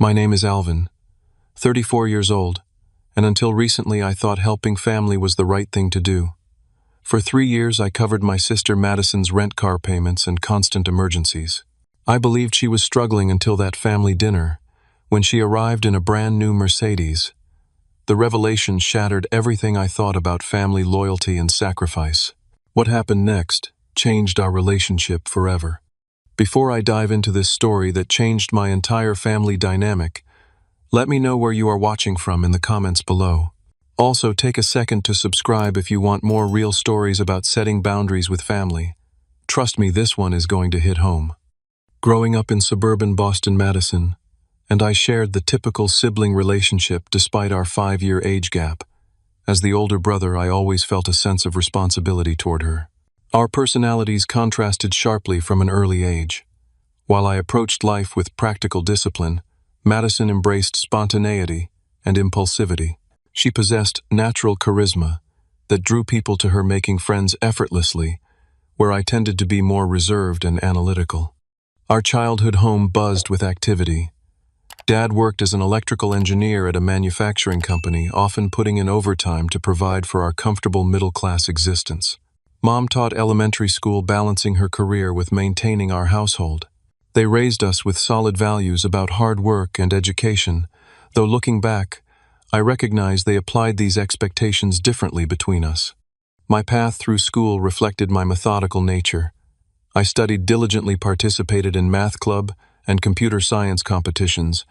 My name is Alvin, 34 years old, and until recently I thought helping family was the right thing to do. For 3 years I covered my sister Madison's rent car payments and constant emergencies. I believed she was struggling until that family dinner, when she arrived in a brand new Mercedes. The revelation shattered everything I thought about family loyalty and sacrifice. What happened next changed our relationship forever. Before I dive into this story that changed my entire family dynamic, let me know where you are watching from in the comments below. Also, take a second to subscribe if you want more real stories about setting boundaries with family. Trust me, this one is going to hit home. Growing up in suburban Boston, Madison, and I shared the typical sibling relationship despite our 5-year age gap. As the older brother, I always felt a sense of responsibility toward her. Our personalities contrasted sharply from an early age. While I approached life with practical discipline, Madison embraced spontaneity and impulsivity. She possessed natural charisma that drew people to her, making friends effortlessly, where I tended to be more reserved and analytical. Our childhood home buzzed with activity. Dad worked as an electrical engineer at a manufacturing company, often putting in overtime to provide for our comfortable middle-class existence. Mom taught elementary school, balancing her career with maintaining our household. They raised us with solid values about hard work and education, though looking back, I recognize they applied these expectations differently between us. My path through school reflected my methodical nature. I studied diligently, participated in math club and computer science competitions,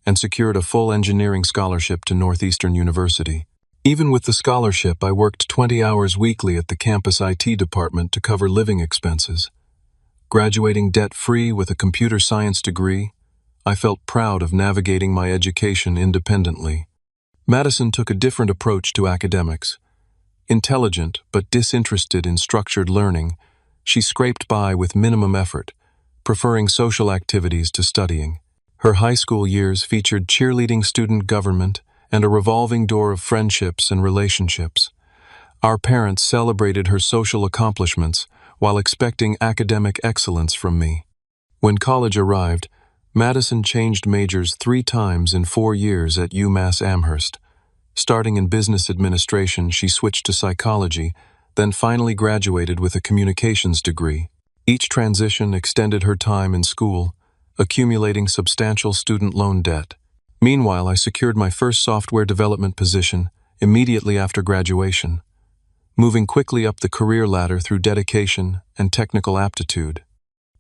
and secured a full engineering scholarship to Northeastern University. Even with the scholarship, I worked 20 hours weekly at the campus IT department to cover living expenses. Graduating debt-free with a computer science degree, I felt proud of navigating my education independently. Madison took a different approach to academics. Intelligent but disinterested in structured learning, she scraped by with minimum effort, preferring social activities to studying. Her high school years featured cheerleading, student government, and a revolving door of friendships and relationships. Our parents celebrated her social accomplishments while expecting academic excellence from me. When college arrived, Madison changed majors 3 times in 4 years at UMass Amherst. Starting in business administration, she switched to psychology, then finally graduated with a communications degree. Each transition extended her time in school, accumulating substantial student loan debt. Meanwhile, I secured my first software development position immediately after graduation, moving quickly up the career ladder through dedication and technical aptitude.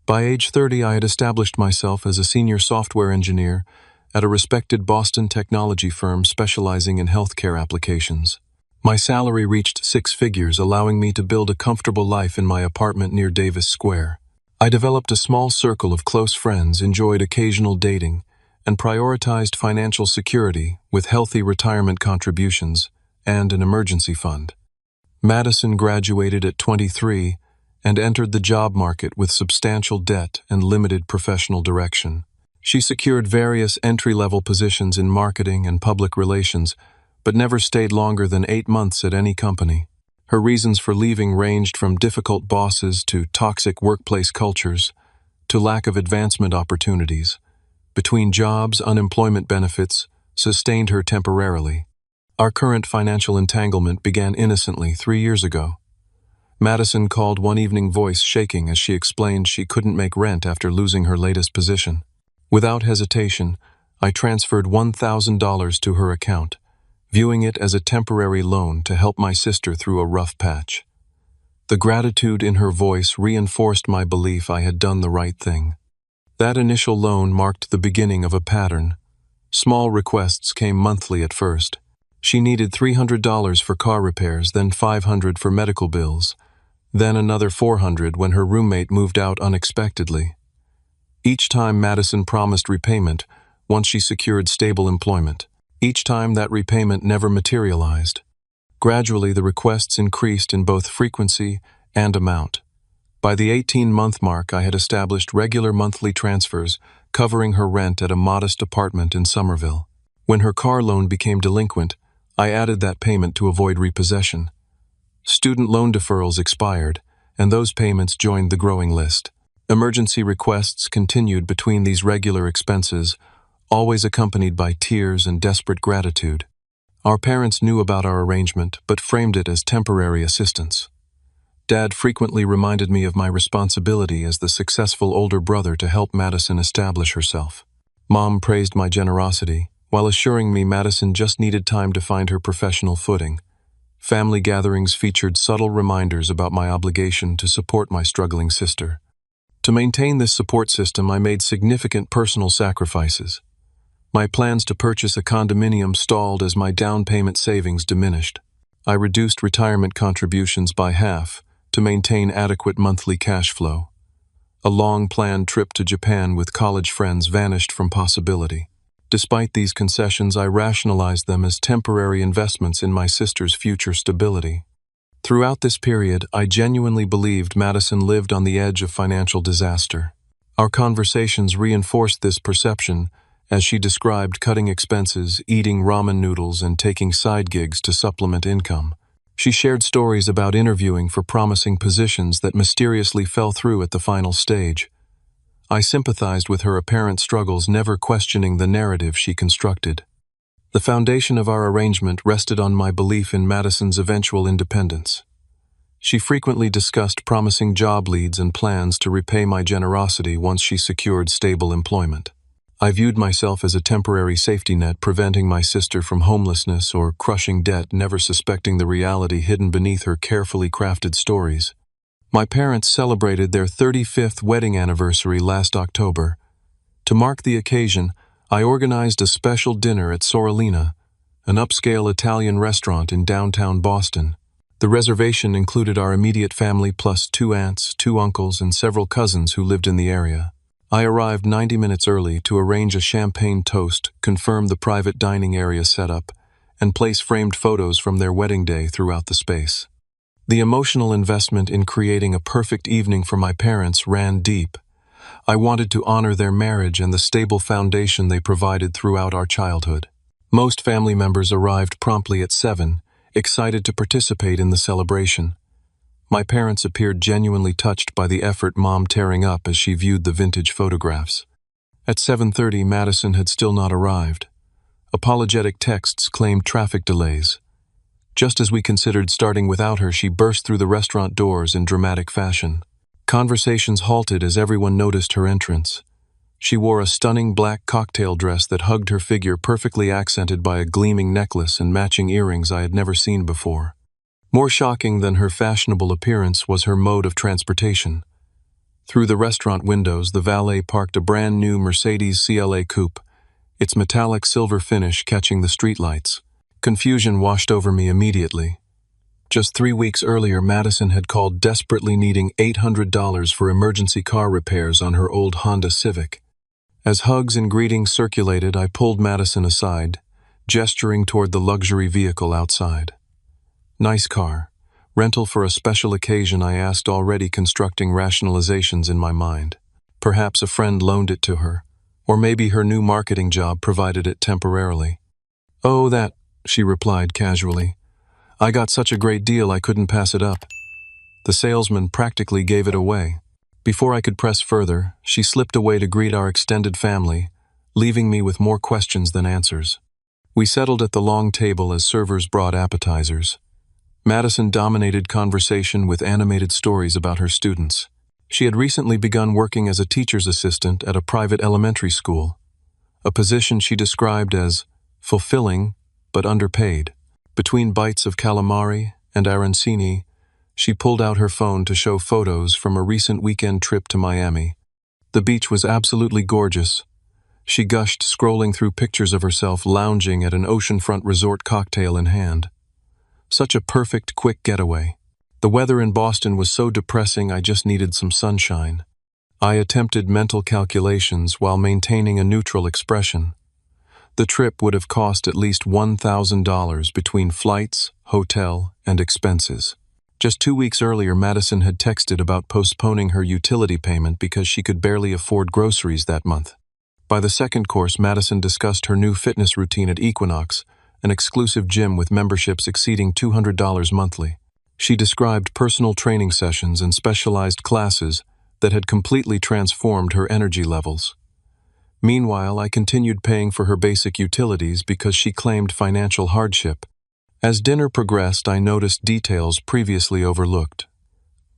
By age 30, I had established myself as a senior software engineer at a respected Boston technology firm specializing in healthcare applications. My salary reached 6 figures, allowing me to build a comfortable life in my apartment near Davis Square. I developed a small circle of close friends, enjoyed occasional dating, and prioritized financial security with healthy retirement contributions and an emergency fund. Madison graduated at 23 and entered the job market with substantial debt and limited professional direction. She secured various entry-level positions in marketing and public relations, but never stayed longer than 8 months at any company. Her reasons for leaving ranged from difficult bosses to toxic workplace cultures to lack of advancement opportunities. Between jobs, unemployment benefits sustained her temporarily. Our current financial entanglement began innocently 3 years ago. Madison called one evening, voice shaking as she explained she couldn't make rent after losing her latest position. Without hesitation, I transferred $1,000 to her account, viewing it as a temporary loan to help my sister through a rough patch. The gratitude in her voice reinforced my belief I had done the right thing. That initial loan marked the beginning of a pattern. Small requests came monthly at first. She needed $300 for car repairs, then $500 for medical bills, then another $400 when her roommate moved out unexpectedly. Each time Madison promised repayment once she secured stable employment. Each time that repayment never materialized. Gradually, the requests increased in both frequency and amount. By the 18-month mark, I had established regular monthly transfers, covering her rent at a modest apartment in Somerville. When her car loan became delinquent, I added that payment to avoid repossession. Student loan deferrals expired, and those payments joined the growing list. Emergency requests continued between these regular expenses, always accompanied by tears and desperate gratitude. Our parents knew about our arrangement, but framed it as temporary assistance. Dad frequently reminded me of my responsibility as the successful older brother to help Madison establish herself. Mom praised my generosity, while assuring me Madison just needed time to find her professional footing. Family gatherings featured subtle reminders about my obligation to support my struggling sister. To maintain this support system, I made significant personal sacrifices. My plans to purchase a condominium stalled as my down payment savings diminished. I reduced retirement contributions by half to maintain adequate monthly cash flow. A long-planned trip to Japan with college friends vanished from possibility. Despite these concessions, I rationalized them as temporary investments in my sister's future stability. Throughout this period, I genuinely believed Madison lived on the edge of financial disaster. Our conversations reinforced this perception as she described cutting expenses, eating ramen noodles, and taking side gigs to supplement income. She shared stories about interviewing for promising positions that mysteriously fell through at the final stage. I sympathized with her apparent struggles, never questioning the narrative she constructed. The foundation of our arrangement rested on my belief in Madison's eventual independence. She frequently discussed promising job leads and plans to repay my generosity once she secured stable employment. I viewed myself as a temporary safety net, preventing my sister from homelessness or crushing debt, never suspecting the reality hidden beneath her carefully crafted stories. My parents celebrated their 35th wedding anniversary last October. To mark the occasion, I organized a special dinner at Sorellina, an upscale Italian restaurant in downtown Boston. The reservation included our immediate family plus 2 aunts, 2 uncles, and several cousins who lived in the area. I arrived 90 minutes early to arrange a champagne toast, confirm the private dining area setup, and place framed photos from their wedding day throughout the space. The emotional investment in creating a perfect evening for my parents ran deep. I wanted to honor their marriage and the stable foundation they provided throughout our childhood. Most family members arrived promptly at 7, excited to participate in the celebration. My parents appeared genuinely touched by the effort Mom tearing up as she viewed the vintage photographs. At 7:30, Madison had still not arrived. Apologetic texts claimed traffic delays. Just as we considered starting without her, she burst through the restaurant doors in dramatic fashion. Conversations halted as everyone noticed her entrance. She wore a stunning black cocktail dress that hugged her figure, perfectly accented by a gleaming necklace and matching earrings I had never seen before. More shocking than her fashionable appearance was her mode of transportation. Through the restaurant windows, the valet parked a brand new Mercedes CLA coupe, its metallic silver finish catching the streetlights. Confusion washed over me immediately. Just 3 weeks earlier, Madison had called desperately needing $800 for emergency car repairs on her old Honda Civic. As hugs and greetings circulated, I pulled Madison aside, gesturing toward the luxury vehicle outside. "Nice car. Rental for a special occasion," I asked, already constructing rationalizations in my mind. Perhaps a friend loaned it to her, or maybe her new marketing job provided it temporarily. "Oh, that," she replied casually. "I got such a great deal I couldn't pass it up." The salesman practically gave it away. Before I could press further, she slipped away to greet our extended family, leaving me with more questions than answers. We settled at the long table as servers brought appetizers. Madison dominated conversation with animated stories about her students. She had recently begun working as a teacher's assistant at a private elementary school, a position she described as fulfilling but underpaid. Between bites of calamari and arancini, she pulled out her phone to show photos from a recent weekend trip to Miami. The beach was absolutely gorgeous. She gushed, scrolling through pictures of herself lounging at an oceanfront resort, cocktail in hand. Such a perfect, quick getaway. The weather in Boston was so depressing, I just needed some sunshine. I attempted mental calculations while maintaining a neutral expression. The trip would have cost at least $1,000 between flights, hotel, and expenses. Just 2 weeks earlier, Madison had texted about postponing her utility payment because she could barely afford groceries that month. By the second course, Madison discussed her new fitness routine at Equinox, an exclusive gym with memberships exceeding $200 monthly. She described personal training sessions and specialized classes that had completely transformed her energy levels. Meanwhile, I continued paying for her basic utilities because she claimed financial hardship. As dinner progressed, I noticed details previously overlooked.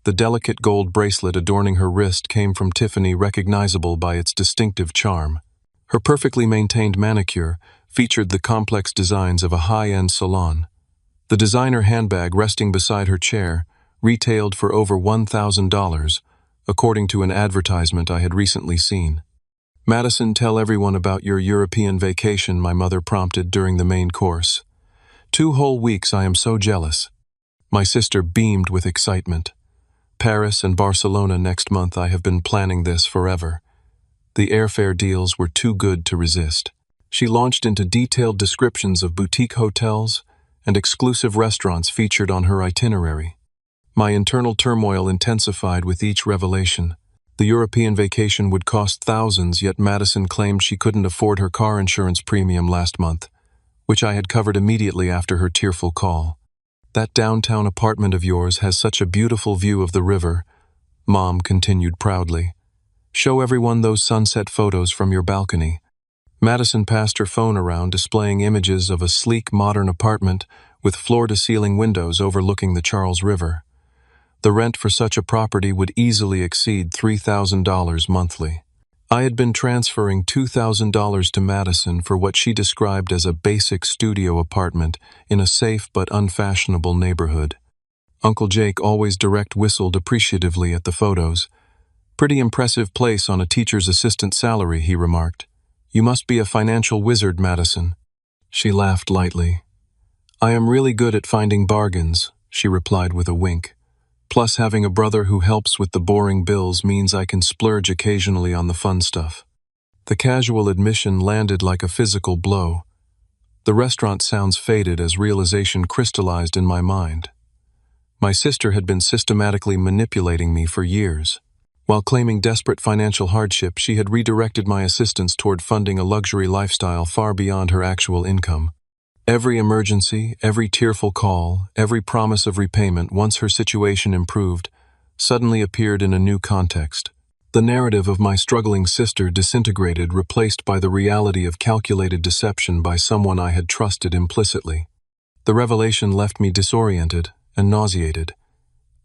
The delicate gold bracelet adorning her wrist came from Tiffany, recognizable by its distinctive charm. Her perfectly maintained manicure featured the complex designs of a high-end salon. The designer handbag resting beside her chair retailed for over $1,000, according to an advertisement I had recently seen. "Madison, tell everyone about your European vacation," my mother prompted during the main course. "2 whole weeks, I am so jealous." My sister beamed with excitement. "Paris and Barcelona next month, I have been planning this forever." The airfare deals were too good to resist. She launched into detailed descriptions of boutique hotels and exclusive restaurants featured on her itinerary. My internal turmoil intensified with each revelation. The European vacation would cost thousands, yet Madison claimed she couldn't afford her car insurance premium last month, which I had covered immediately after her tearful call. "That downtown apartment of yours has such a beautiful view of the river," Mom continued proudly. "Show everyone those sunset photos from your balcony." Madison passed her phone around, displaying images of a sleek, modern apartment with floor-to-ceiling windows overlooking the Charles River. The rent for such a property would easily exceed $3,000 monthly. I had been transferring $2,000 to Madison for what she described as a basic studio apartment in a safe but unfashionable neighborhood. Uncle Jake always whistled appreciatively at the photos. "Pretty impressive place on a teacher's assistant salary," he remarked. "You must be a financial wizard, Madison." She laughed lightly. "I am really good at finding bargains," she replied with a wink. "Plus, having a brother who helps with the boring bills means I can splurge occasionally on the fun stuff." The casual admission landed like a physical blow. The restaurant sounds faded as realization crystallized in my mind. My sister had been systematically manipulating me for years. While claiming desperate financial hardship, she had redirected my assistance toward funding a luxury lifestyle far beyond her actual income. Every emergency, every tearful call, every promise of repayment, once her situation improved, suddenly appeared in a new context. The narrative of my struggling sister disintegrated, replaced by the reality of calculated deception by someone I had trusted implicitly. The revelation left me disoriented and nauseated.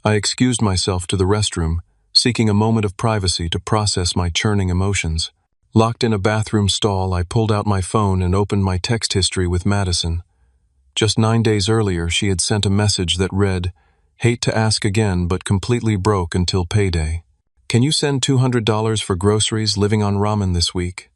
I excused myself to the restroom, seeking a moment of privacy to process my churning emotions. Locked in a bathroom stall, I pulled out my phone and opened my text history with Madison. Just 9 days earlier, she had sent a message that read, "Hate to ask again, but completely broke until payday. Can you send $200 for groceries, living on ramen this week?"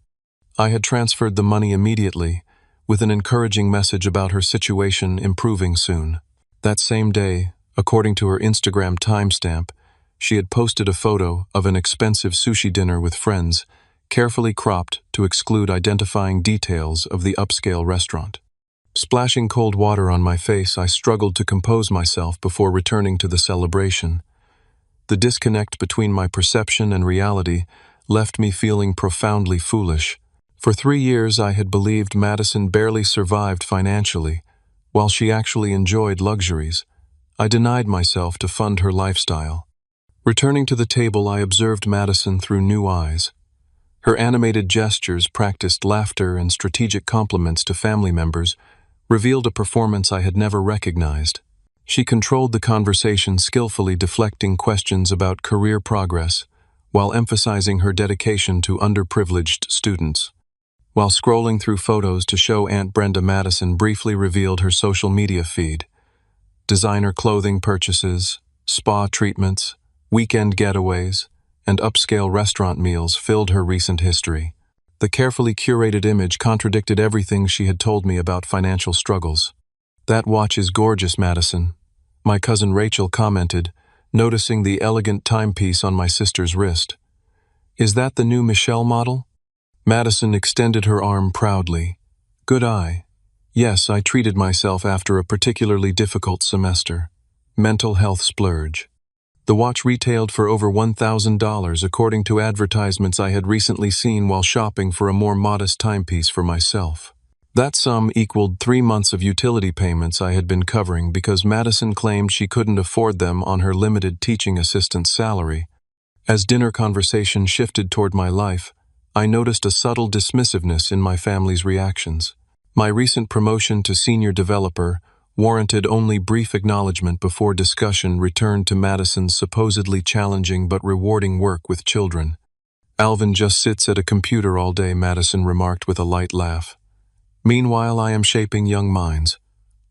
I had transferred the money immediately, with an encouraging message about her situation improving soon. That same day, according to her Instagram timestamp, she had posted a photo of an expensive sushi dinner with friends, carefully cropped to exclude identifying details of the upscale restaurant. Splashing cold water on my face, I struggled to compose myself before returning to the celebration. The disconnect between my perception and reality left me feeling profoundly foolish. For 3 years, I had believed Madison barely survived financially, while she actually enjoyed luxuries. I denied myself to fund her lifestyle. Returning to the table, I observed Madison through new eyes. Her animated gestures, practiced laughter, and strategic compliments to family members revealed a performance I had never recognized. She controlled the conversation, skillfully deflecting questions about career progress, while emphasizing her dedication to underprivileged students. While scrolling through photos to show Aunt Brenda, Madison briefly revealed her social media feed. Designer clothing purchases, spa treatments, weekend getaways, and upscale restaurant meals filled her recent history. The carefully curated image contradicted everything she had told me about financial struggles. "That watch is gorgeous, Madison," my cousin Rachel commented, noticing the elegant timepiece on my sister's wrist. "Is that the new Michelle model?" Madison extended her arm proudly. "Good eye. Yes, I treated myself after a particularly difficult semester. Mental health splurge." The watch retailed for over $1,000, according to advertisements I had recently seen while shopping for a more modest timepiece for myself. That sum equaled 3 months of utility payments I had been covering because Madison claimed she couldn't afford them on her limited teaching assistant salary. As dinner conversation shifted toward my life, I noticed a subtle dismissiveness in my family's reactions. My recent promotion to senior developer warranted only brief acknowledgement before discussion returned to Madison's supposedly challenging but rewarding work with children. "Alvin just sits at a computer all day," Madison remarked with a light laugh. "Meanwhile, I am shaping young minds,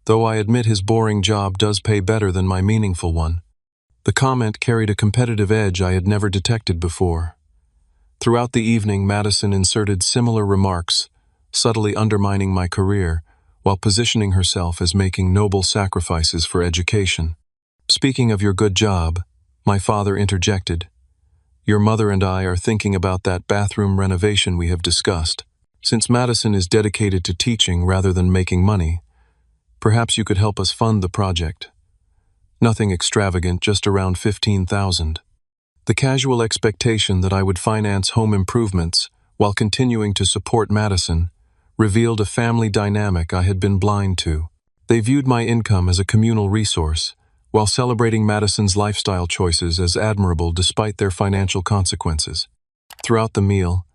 though I admit his boring job does pay better than my meaningful one." The comment carried a competitive edge I had never detected before. Throughout the evening, Madison inserted similar remarks, subtly undermining my career, while positioning herself as making noble sacrifices for education. "Speaking of your good job," my father interjected, "your mother and I are thinking about that bathroom renovation we have discussed. Since Madison is dedicated to teaching rather than making money, perhaps you could help us fund the project. Nothing extravagant, just around $15,000. The casual expectation that I would finance home improvements while continuing to support Madison revealed a family dynamic I had been blind to. They viewed my income as a communal resource, while celebrating Madison's lifestyle choices as admirable despite their financial consequences. Throughout the meal,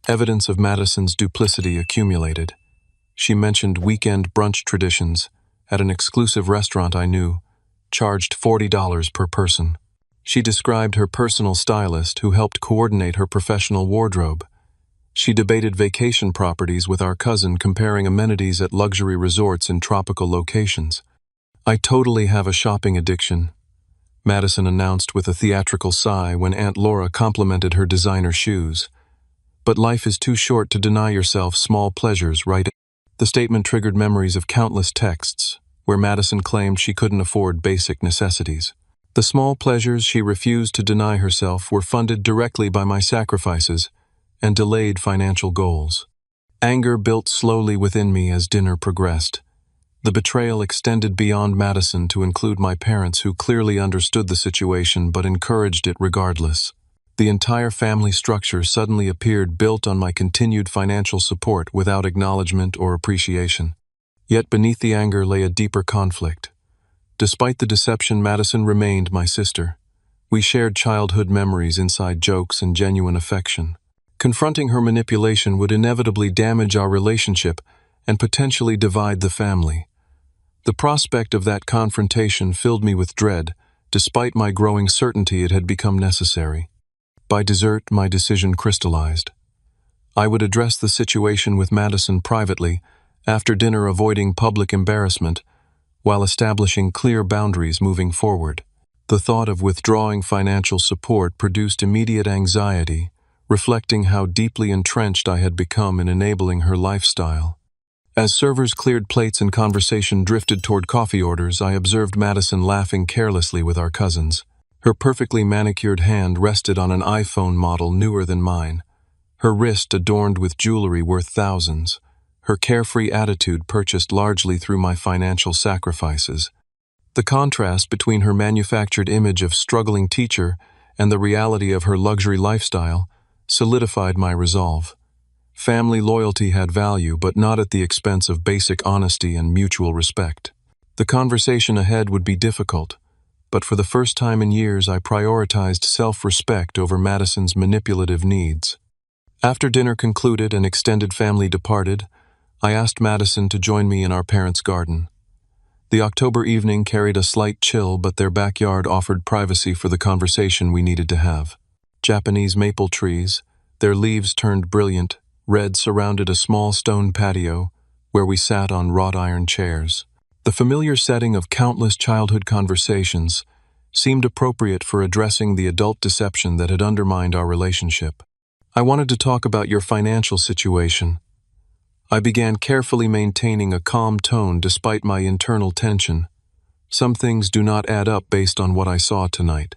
evidence of Madison's duplicity accumulated. She mentioned weekend brunch traditions at an exclusive restaurant I knew, charged $40 per person. She described her personal stylist who helped coordinate her professional wardrobe. She debated vacation properties with our cousin, comparing amenities at luxury resorts in tropical locations. "I totally have a shopping addiction," Madison announced with a theatrical sigh when Aunt Laura complimented her designer shoes. "But life is too short to deny yourself small pleasures, right?" The statement triggered memories of countless texts where Madison claimed she couldn't afford basic necessities. The small pleasures she refused to deny herself were funded directly by my sacrifices and delayed financial goals. Anger built slowly within me as dinner progressed. The betrayal extended beyond Madison to include my parents, who clearly understood the situation but encouraged it regardless. The entire family structure suddenly appeared built on my continued financial support without acknowledgement or appreciation. Yet beneath the anger lay a deeper conflict. Despite the deception, Madison remained my sister. We shared childhood memories, inside jokes, and genuine affection. Confronting her manipulation would inevitably damage our relationship and potentially divide the family. The prospect of that confrontation filled me with dread, despite my growing certainty it had become necessary. By dessert, my decision crystallized. I would address the situation with Madison privately, after dinner, avoiding public embarrassment, while establishing clear boundaries moving forward. The thought of withdrawing financial support produced immediate anxiety, reflecting how deeply entrenched I had become in enabling her lifestyle. As servers cleared plates and conversation drifted toward coffee orders, I observed Madison laughing carelessly with our cousins. Her perfectly manicured hand rested on an iPhone model newer than mine, her wrist adorned with jewelry worth thousands, her carefree attitude purchased largely through my financial sacrifices. The contrast between her manufactured image of struggling teacher and the reality of her luxury lifestyle solidified my resolve. Family loyalty had value, but not at the expense of basic honesty and mutual respect. The conversation ahead would be difficult, but for the first time in years I prioritized self-respect over Madison's manipulative needs. After dinner concluded and extended family departed, I asked Madison to join me in our parents' garden. The October evening carried a slight chill, but their backyard offered privacy for the conversation we needed to have. Japanese maple trees, their leaves turned brilliant red, surrounded a small stone patio where we sat on wrought iron chairs. The familiar setting of countless childhood conversations seemed appropriate for addressing the adult deception that had undermined our relationship. "I wanted to talk about your financial situation." I began, carefully maintaining a calm tone despite my internal tension. "Some things do not add up based on what I saw tonight."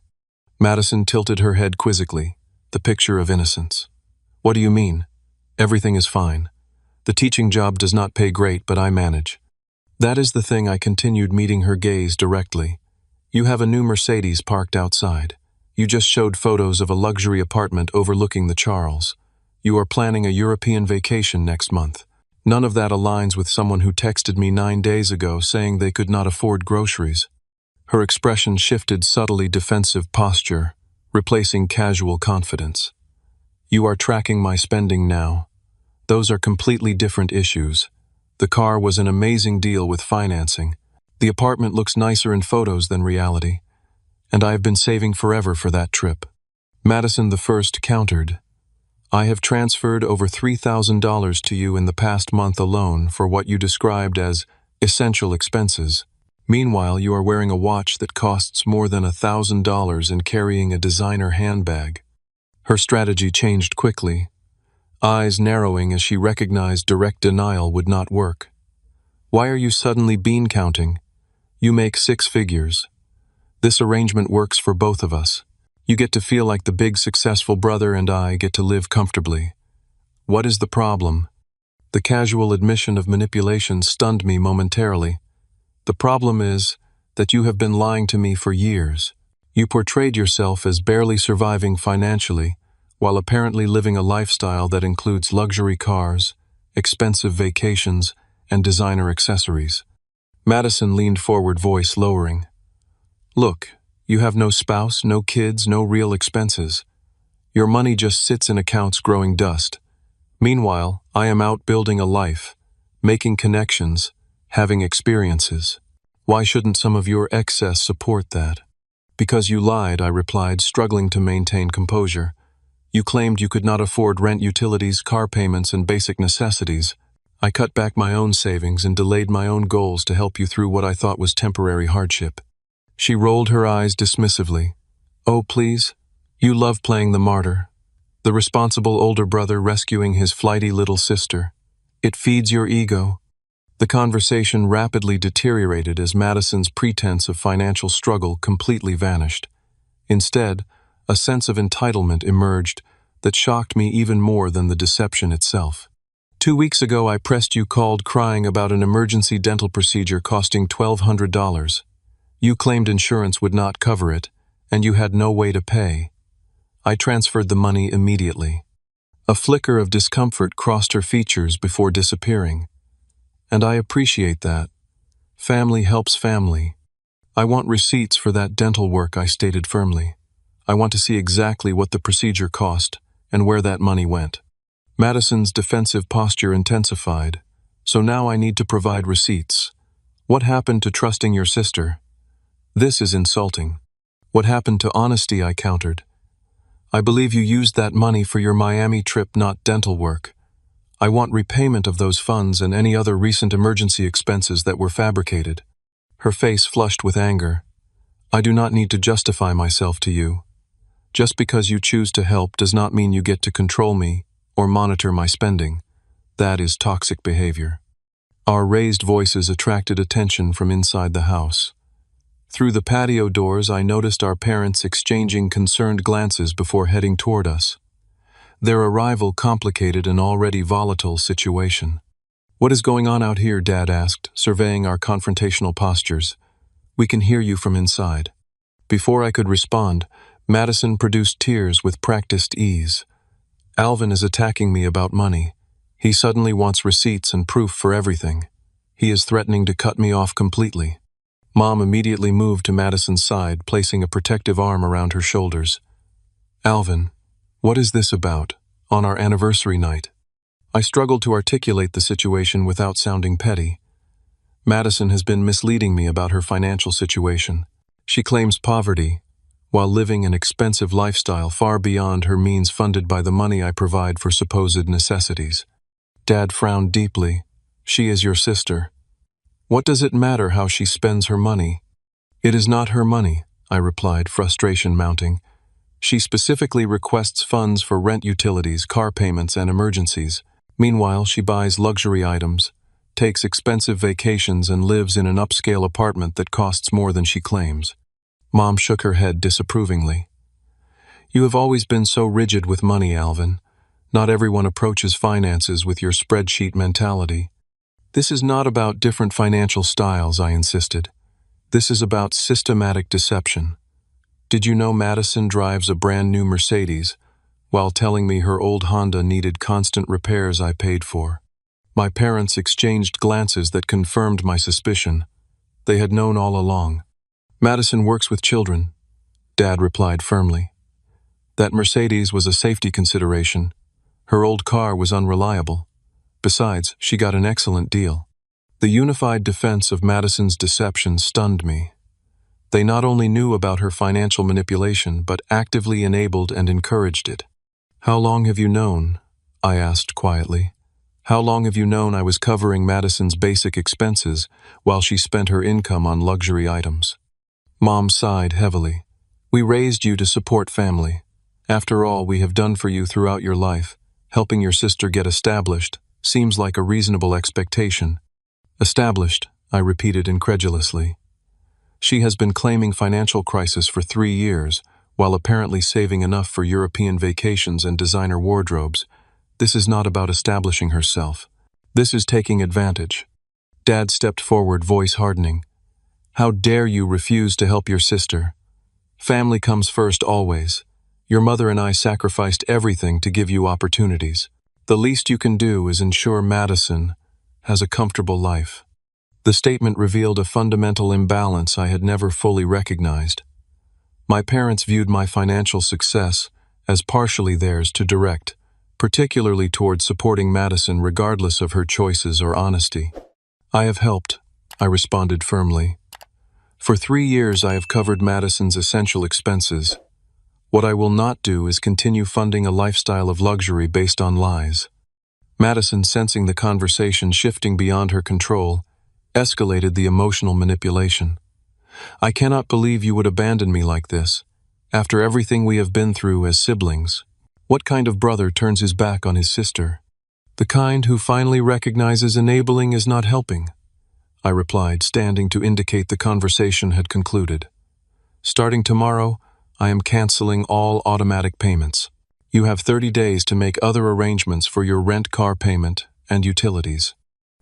Madison tilted her head quizzically, the picture of innocence. "What do you mean?" "Everything is fine. The teaching job does not pay great, but I manage." "That is the thing," I continued, meeting her gaze directly. "You have a new Mercedes parked outside. You just showed photos of a luxury apartment overlooking the Charles. You are planning a European vacation next month. None of that aligns with someone who texted me 9 days ago saying they could not afford groceries." Her expression shifted, subtly defensive posture, replacing casual confidence. You are tracking my spending now. Those are completely different issues. The car was an amazing deal with financing. The apartment looks nicer in photos than reality, and I have been saving forever for that trip. Madison the First countered. I have transferred over $3,000 to you in the past month alone for what you described as essential expenses. Meanwhile, you are wearing a watch that costs more than $1,000 and carrying a designer handbag. Her strategy changed quickly, eyes narrowing as she recognized direct denial would not work. Why are you suddenly bean counting? You make 6 figures. This arrangement works for both of us. You get to feel like the big successful brother and I get to live comfortably. What is the problem? The casual admission of manipulation stunned me momentarily. The problem is that you have been lying to me for years. You portrayed yourself as barely surviving financially, while apparently living a lifestyle that includes luxury cars, expensive vacations, and designer accessories. Madison leaned forward, voice lowering. Look, you have no spouse, no kids, no real expenses. Your money just sits in accounts growing dust. Meanwhile, I am out building a life, making connections, having experiences. Why shouldn't some of your excess support that? Because you lied, I replied, struggling to maintain composure. You claimed you could not afford rent, utilities, car payments, and basic necessities. I cut back my own savings and delayed my own goals to help you through what I thought was temporary hardship. She rolled her eyes dismissively. Oh, please. You love playing the martyr. The responsible older brother rescuing his flighty little sister. It feeds your ego. The conversation rapidly deteriorated as Madison's pretense of financial struggle completely vanished. Instead, a sense of entitlement emerged that shocked me even more than the deception itself. 2 weeks ago, I pressed you, called crying about an emergency dental procedure costing $1,200. You claimed insurance would not cover it, and you had no way to pay. I transferred the money immediately. A flicker of discomfort crossed her features before disappearing. And I appreciate that. Family helps family. I want receipts for that dental work, I stated firmly. I want to see exactly what the procedure cost and where that money went. Madison's defensive posture intensified. So now I need to provide receipts. What happened to trusting your sister? This is insulting. What happened to honesty? I countered. I believe you used that money for your Miami trip, not dental work. I want repayment of those funds and any other recent emergency expenses that were fabricated. Her face flushed with anger. I do not need to justify myself to you. Just because you choose to help does not mean you get to control me or monitor my spending. That is toxic behavior. Our raised voices attracted attention from inside the house. Through the patio doors, I noticed our parents exchanging concerned glances before heading toward us. Their arrival complicated an already volatile situation. What is going on out here? Dad asked, surveying our confrontational postures. We can hear you from inside. Before I could respond, Madison produced tears with practiced ease. Alvin is attacking me about money. He suddenly wants receipts and proof for everything. He is threatening to cut me off completely. Mom immediately moved to Madison's side, placing a protective arm around her shoulders. Alvin, what is this about, on our anniversary night? I struggled to articulate the situation without sounding petty. Madison has been misleading me about her financial situation. She claims poverty, while living an expensive lifestyle far beyond her means, funded by the money I provide for supposed necessities. Dad frowned deeply. She is your sister. What does it matter how she spends her money? It is not her money, I replied, frustration mounting. She specifically requests funds for rent, utilities, car payments, and emergencies. Meanwhile, she buys luxury items, takes expensive vacations, and lives in an upscale apartment that costs more than she claims. Mom shook her head disapprovingly. You have always been so rigid with money, Alvin. Not everyone approaches finances with your spreadsheet mentality. This is not about different financial styles, I insisted. This is about systematic deception. Did you know Madison drives a brand new Mercedes, while telling me her old Honda needed constant repairs I paid for? My parents exchanged glances that confirmed my suspicion. They had known all along. Madison works with children, Dad replied firmly. That Mercedes was a safety consideration. Her old car was unreliable. Besides, she got an excellent deal. The unified defense of Madison's deception stunned me. They not only knew about her financial manipulation, but actively enabled and encouraged it. "How long have you known?" I asked quietly. "How long have you known I was covering Madison's basic expenses while she spent her income on luxury items?" Mom sighed heavily. "We raised you to support family. After all we have done for you throughout your life, helping your sister get established seems like a reasonable expectation." "Established," I repeated incredulously. "She has been claiming financial crisis for 3 years, while apparently saving enough for European vacations and designer wardrobes. This is not about establishing herself. This is taking advantage." Dad stepped forward, voice hardening. "How dare you refuse to help your sister? Family comes first always. Your mother and I sacrificed everything to give you opportunities. The least you can do is ensure Madison has a comfortable life." The statement revealed a fundamental imbalance I had never fully recognized. My parents viewed my financial success as partially theirs to direct, particularly towards supporting Madison regardless of her choices or honesty. "I have helped," I responded firmly. "For 3 years I have covered Madison's essential expenses. What I will not do is continue funding a lifestyle of luxury based on lies." Madison, sensing the conversation shifting beyond her control, escalated the emotional manipulation. "I cannot believe you would abandon me like this, after everything we have been through as siblings. What kind of brother turns his back on his sister?" "The kind who finally recognizes enabling is not helping," I replied, standing to indicate the conversation had concluded. "Starting tomorrow, I am canceling all automatic payments. You have 30 days to make other arrangements for your rent car payment and utilities."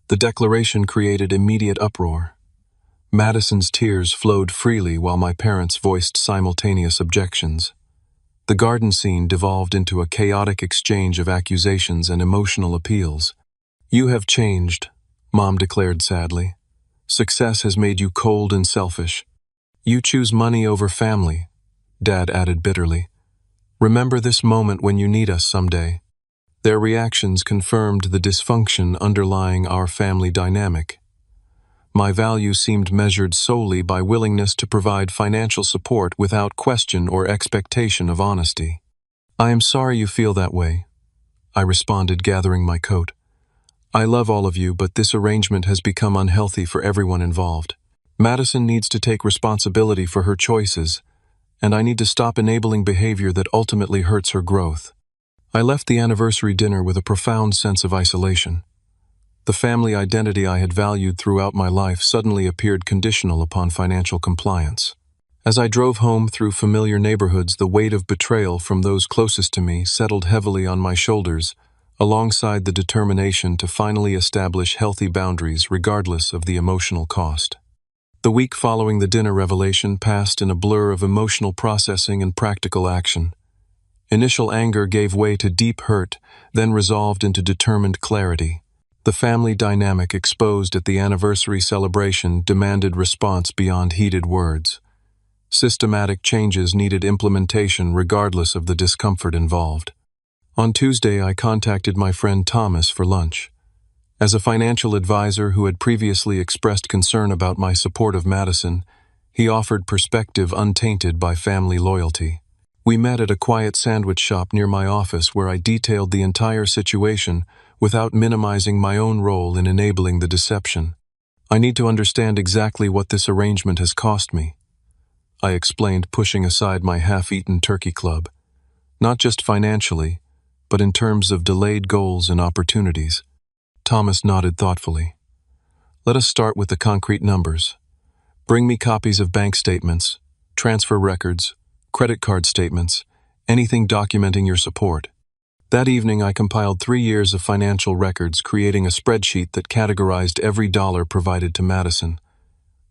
The declaration created immediate uproar. Madison's tears flowed freely while my parents voiced simultaneous objections. The garden scene devolved into a chaotic exchange of accusations and emotional appeals. "You have changed," Mom declared sadly. "Success has made you cold and selfish. You choose money over family," Dad added bitterly. "Remember this moment when you need us someday." Their reactions confirmed the dysfunction underlying our family dynamic. My value seemed measured solely by willingness to provide financial support without question or expectation of honesty. "I am sorry you feel that way," I responded, gathering my coat. "I love all of you, but this arrangement has become unhealthy for everyone involved. Madison needs to take responsibility for her choices, and I need to stop enabling behavior that ultimately hurts her growth." I left the anniversary dinner with a profound sense of isolation. The family identity I had valued throughout my life suddenly appeared conditional upon financial compliance. As I drove home through familiar neighborhoods, the weight of betrayal from those closest to me settled heavily on my shoulders, alongside the determination to finally establish healthy boundaries regardless of the emotional cost. The week following the dinner revelation passed in a blur of emotional processing and practical action. Initial anger gave way to deep hurt, then resolved into determined clarity. The family dynamic exposed at the anniversary celebration demanded response beyond heated words. Systematic changes needed implementation regardless of the discomfort involved. On Tuesday, I contacted my friend Thomas for lunch. As a financial advisor who had previously expressed concern about my support of Madison, he offered perspective untainted by family loyalty. We met at a quiet sandwich shop near my office where I detailed the entire situation without minimizing my own role in enabling the deception. "I need to understand exactly what this arrangement has cost me," I explained, pushing aside my half-eaten turkey club. "Not just financially, but in terms of delayed goals and opportunities." Thomas nodded thoughtfully. "Let us start with the concrete numbers. Bring me copies of bank statements, transfer records, credit card statements, anything documenting your support." That evening, I compiled 3 years of financial records, creating a spreadsheet that categorized every dollar provided to Madison.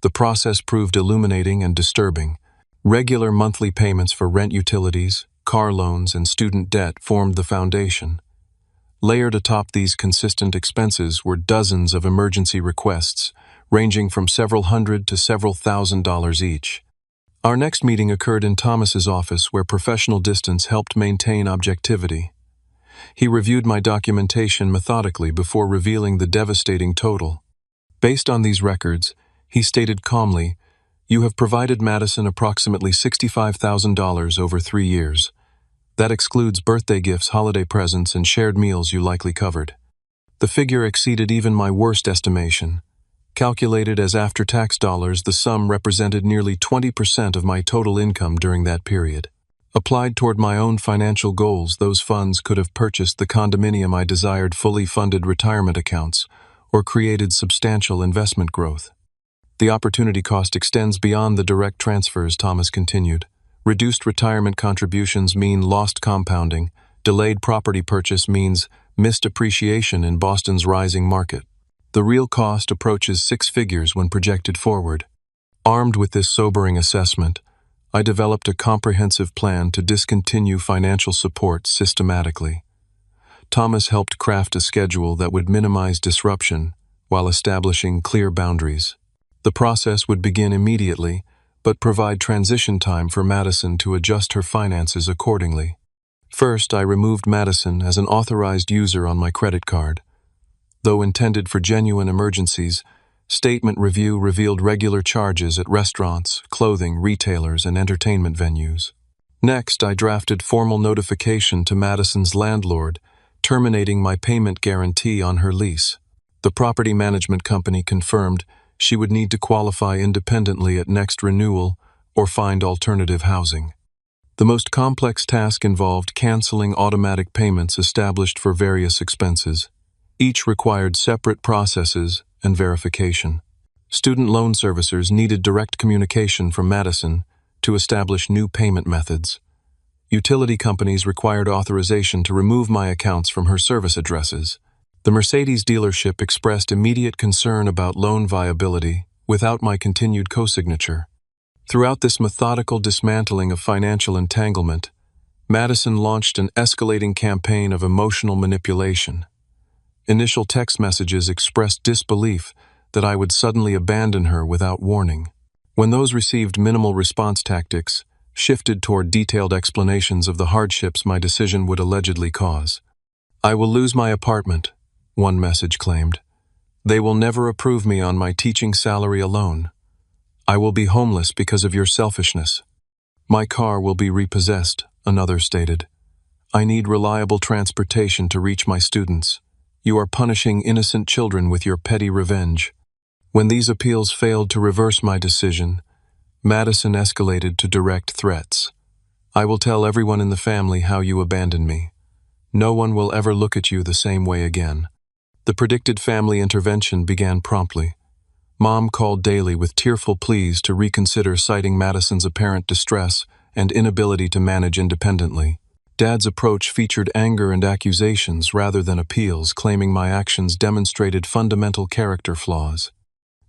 The process proved illuminating and disturbing. Regular monthly payments for rent, utilities, car loans, and student debt formed the foundation. Layered atop these consistent expenses were dozens of emergency requests, ranging from several hundred to several $1,000s each. Our next meeting occurred in Thomas's office, where professional distance helped maintain objectivity. He reviewed my documentation methodically before revealing the devastating total. Based on these records, he stated calmly, "You have provided Madison approximately $65,000 over 3 years. That excludes birthday gifts, holiday presents, and shared meals you likely covered." The figure exceeded even my worst estimation. Calculated as after-tax dollars, the sum represented nearly 20% of my total income during that period. Applied toward my own financial goals, those funds could have purchased the condominium I desired, fully funded retirement accounts, or created substantial investment growth. "The opportunity cost extends beyond the direct transfers," Thomas continued. "Reduced retirement contributions mean lost compounding. Delayed property purchase means missed appreciation in Boston's rising market. The real cost approaches 6 figures when projected forward." Armed with this sobering assessment, I developed a comprehensive plan to discontinue financial support systematically. Thomas helped craft a schedule that would minimize disruption while establishing clear boundaries. The process would begin immediately, but provide transition time for Madison to adjust her finances accordingly. First, I removed Madison as an authorized user on my credit card. Though intended for genuine emergencies, statement review revealed regular charges at restaurants, clothing, retailers, and entertainment venues. Next, I drafted formal notification to Madison's landlord, terminating my payment guarantee on her lease. The property management company confirmed she would need to qualify independently at next renewal or find alternative housing. The most complex task involved canceling automatic payments established for various expenses. Each required separate processes and verification. Student loan servicers needed direct communication from Madison to establish new payment methods. Utility companies required authorization to remove my accounts from her service addresses. The Mercedes dealership expressed immediate concern about loan viability without my continued co-signature. Throughout this methodical dismantling of financial entanglement, Madison launched an escalating campaign of emotional manipulation. Initial text messages expressed disbelief that I would suddenly abandon her without warning. When those received minimal response, tactics shifted toward detailed explanations of the hardships my decision would allegedly cause. "I will lose my apartment," one message claimed. "They will never approve me on my teaching salary alone. I will be homeless because of your selfishness. My car will be repossessed," another stated. "I need reliable transportation to reach my students. You are punishing innocent children with your petty revenge." When these appeals failed to reverse my decision, Madison escalated to direct threats. "I will tell everyone in the family how you abandoned me. No one will ever look at you the same way again." The predicted family intervention began promptly. Mom called daily with tearful pleas to reconsider, citing Madison's apparent distress and inability to manage independently. Dad's approach featured anger and accusations rather than appeals, claiming my actions demonstrated fundamental character flaws.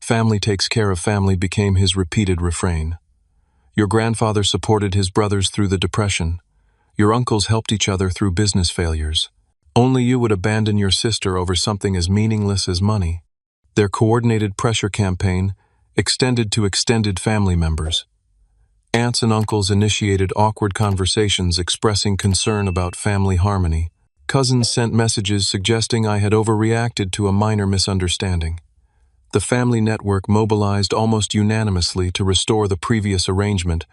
"Family takes care of family" became his repeated refrain. "Your grandfather supported his brothers through the Depression. Your uncles helped each other through business failures. Only you would abandon your sister over something as meaningless as money." Their coordinated pressure campaign extended to extended family members. Aunts and uncles initiated awkward conversations expressing concern about family harmony. Cousins sent messages suggesting I had overreacted to a minor misunderstanding. The family network mobilized almost unanimously to restore the previous arrangement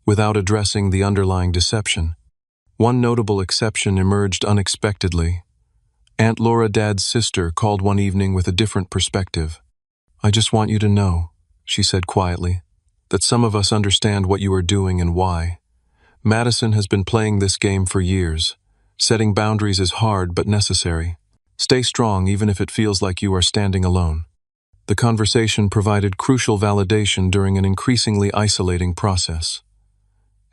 without addressing the underlying deception. One notable exception emerged unexpectedly. Aunt Laura, Dad's sister, called one evening with a different perspective. "I just want you to know," she said quietly, "that some of us understand what you are doing and why. Madison has been playing this game for years. Setting boundaries is hard but necessary. Stay strong even if it feels like you are standing alone." The conversation provided crucial validation during an increasingly isolating process.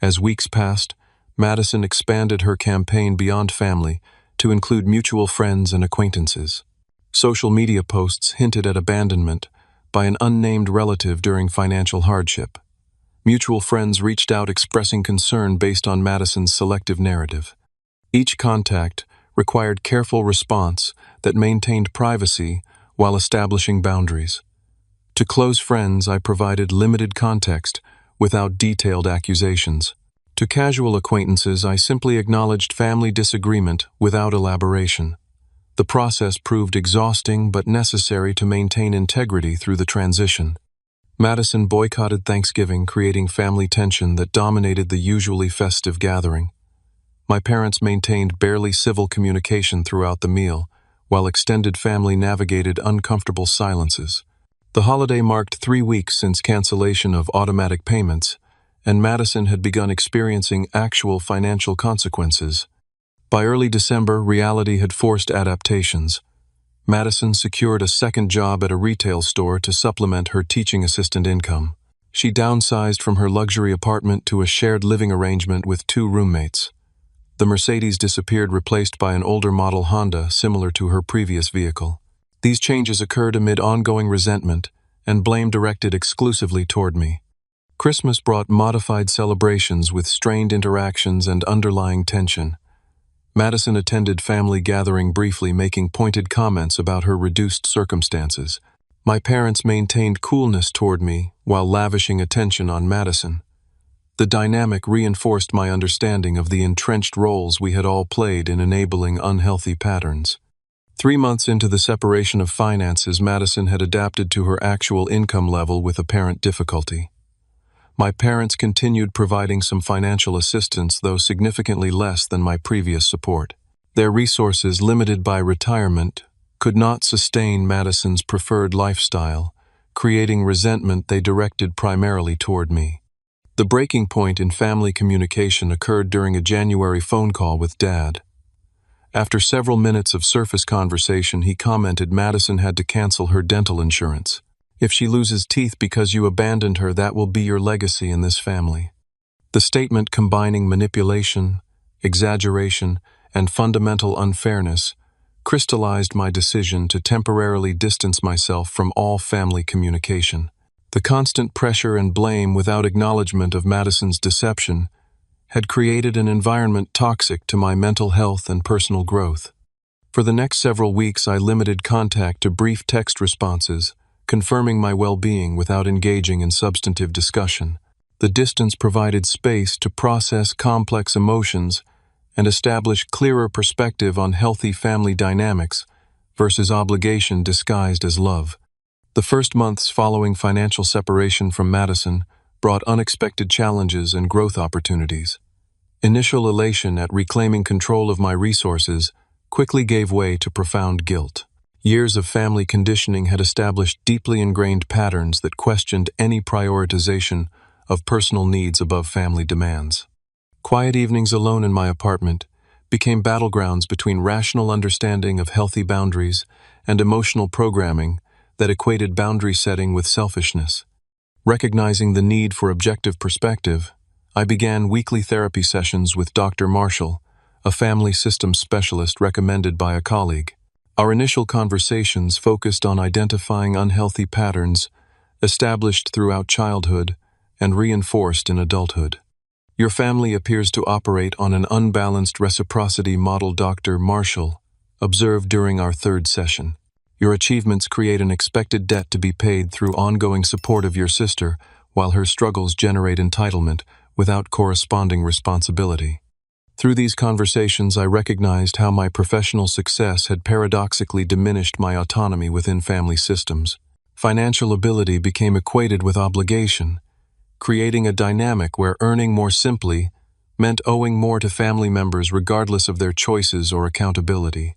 As weeks passed, Madison expanded her campaign beyond family to include mutual friends and acquaintances. Social media posts hinted at abandonment by an unnamed relative during financial hardship. Mutual friends reached out expressing concern based on Madison's selective narrative. Each contact required careful response that maintained privacy while establishing boundaries. To close friends, I provided limited context without detailed accusations. To casual acquaintances, I simply acknowledged family disagreement without elaboration. The process proved exhausting but necessary to maintain integrity through the transition. Madison boycotted Thanksgiving, creating family tension that dominated the usually festive gathering. My parents maintained barely civil communication throughout the meal, while extended family navigated uncomfortable silences. The holiday marked 3 weeks since cancellation of automatic payments, and Madison had begun experiencing actual financial consequences. By early December, reality had forced adaptations. Madison secured a second job at a retail store to supplement her teaching assistant income. She downsized from her luxury apartment to a shared living arrangement with 2 roommates. The Mercedes disappeared, replaced by an older model Honda similar to her previous vehicle. These changes occurred amid ongoing resentment and blame directed exclusively toward me. Christmas brought modified celebrations with strained interactions and underlying tension. Madison attended family gathering briefly, making pointed comments about her reduced circumstances. My parents maintained coolness toward me while lavishing attention on Madison. The dynamic reinforced my understanding of the entrenched roles we had all played in enabling unhealthy patterns. 3 months into the separation of finances, Madison had adapted to her actual income level with apparent difficulty. My parents continued providing some financial assistance, though significantly less than my previous support. Their resources, limited by retirement, could not sustain Madison's preferred lifestyle, creating resentment they directed primarily toward me. The breaking point in family communication occurred during a January phone call with Dad. After several minutes of surface conversation, he commented Madison had to cancel her dental insurance. "If she loses teeth because you abandoned her, that will be your legacy in this family." The statement, combining manipulation, exaggeration, and fundamental unfairness, crystallized my decision to temporarily distance myself from all family communication. The constant pressure and blame without acknowledgement of Madison's deception had created an environment toxic to my mental health and personal growth. For the next several weeks, I limited contact to brief text responses, confirming my well-being without engaging in substantive discussion. The distance provided space to process complex emotions and establish clearer perspective on healthy family dynamics versus obligation disguised as love. The first months following financial separation from Madison brought unexpected challenges and growth opportunities. Initial elation at reclaiming control of my resources quickly gave way to profound guilt. Years of family conditioning had established deeply ingrained patterns that questioned any prioritization of personal needs above family demands. Quiet evenings alone in my apartment became battlegrounds between rational understanding of healthy boundaries and emotional programming that equated boundary setting with selfishness. Recognizing the need for objective perspective, I began weekly therapy sessions with Dr. Marshall, a family systems specialist recommended by a colleague. Our initial conversations focused on identifying unhealthy patterns established throughout childhood and reinforced in adulthood. "Your family appears to operate on an unbalanced reciprocity model," Dr. Marshall observed during our third session. "Your achievements create an expected debt to be paid through ongoing support of your sister, while her struggles generate entitlement without corresponding responsibility." Through these conversations, I recognized how my professional success had paradoxically diminished my autonomy within family systems. Financial ability became equated with obligation, creating a dynamic where earning more simply meant owing more to family members regardless of their choices or accountability.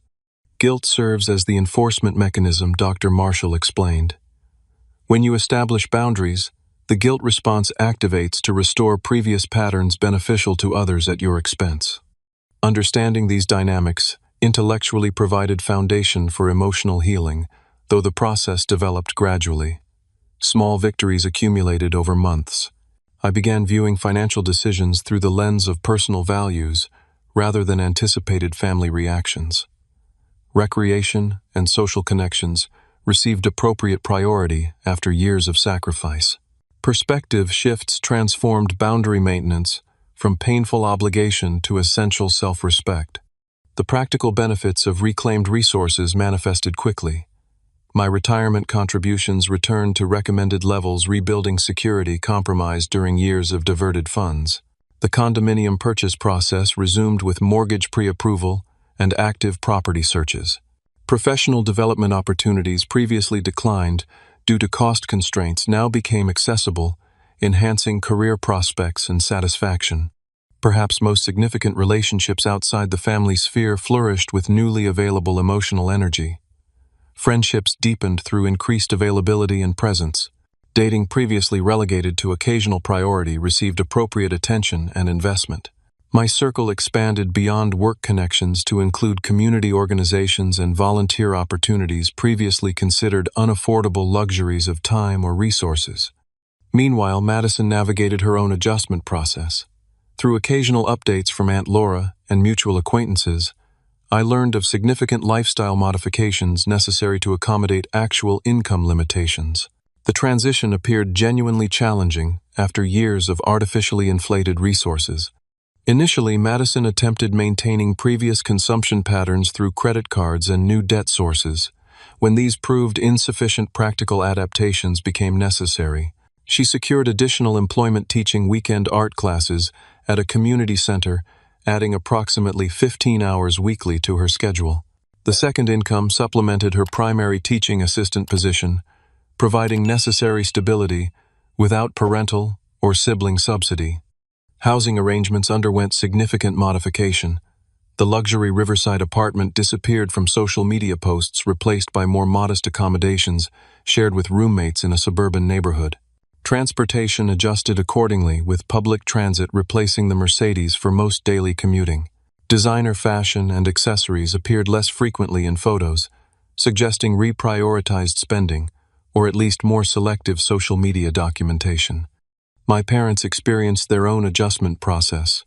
"Guilt serves as the enforcement mechanism," Dr. Marshall explained. "When you establish boundaries, the guilt response activates to restore previous patterns beneficial to others at your expense." Understanding these dynamics intellectually provided foundation for emotional healing, though the process developed gradually. Small victories accumulated over months. I began viewing financial decisions through the lens of personal values rather than anticipated family reactions. Recreation and social connections received appropriate priority after years of sacrifice. Perspective shifts transformed boundary maintenance from painful obligation to essential self-respect. The practical benefits of reclaimed resources manifested quickly. My retirement contributions returned to recommended levels, rebuilding security compromised during years of diverted funds. The condominium purchase process resumed with mortgage pre-approval and active property searches. Professional development opportunities previously declined due to cost constraints now became accessible, enhancing career prospects and satisfaction. Perhaps most significant relationships outside the family sphere flourished with newly available emotional energy. Friendships deepened through increased availability and presence. Dating previously relegated to occasional priority received appropriate attention and investment. My circle expanded beyond work connections to include community organizations and volunteer opportunities previously considered unaffordable luxuries of time or resources. Meanwhile, Madison navigated her own adjustment process. Through occasional updates from Aunt Laura and mutual acquaintances, I learned of significant lifestyle modifications necessary to accommodate actual income limitations. The transition appeared genuinely challenging after years of artificially inflated resources. Initially, Madison attempted maintaining previous consumption patterns through credit cards and new debt sources. When these proved insufficient, practical adaptations became necessary. She secured additional employment teaching weekend art classes at a community center, adding approximately 15 hours weekly to her schedule. The second income supplemented her primary teaching assistant position, providing necessary stability without parental or sibling subsidy. Housing arrangements underwent significant modification. The luxury riverside apartment disappeared from social media posts, replaced by more modest accommodations shared with roommates in a suburban neighborhood. Transportation adjusted accordingly, with public transit replacing the Mercedes for most daily commuting. Designer fashion and accessories appeared less frequently in photos, suggesting reprioritized spending, or at least more selective social media documentation. My parents experienced their own adjustment process.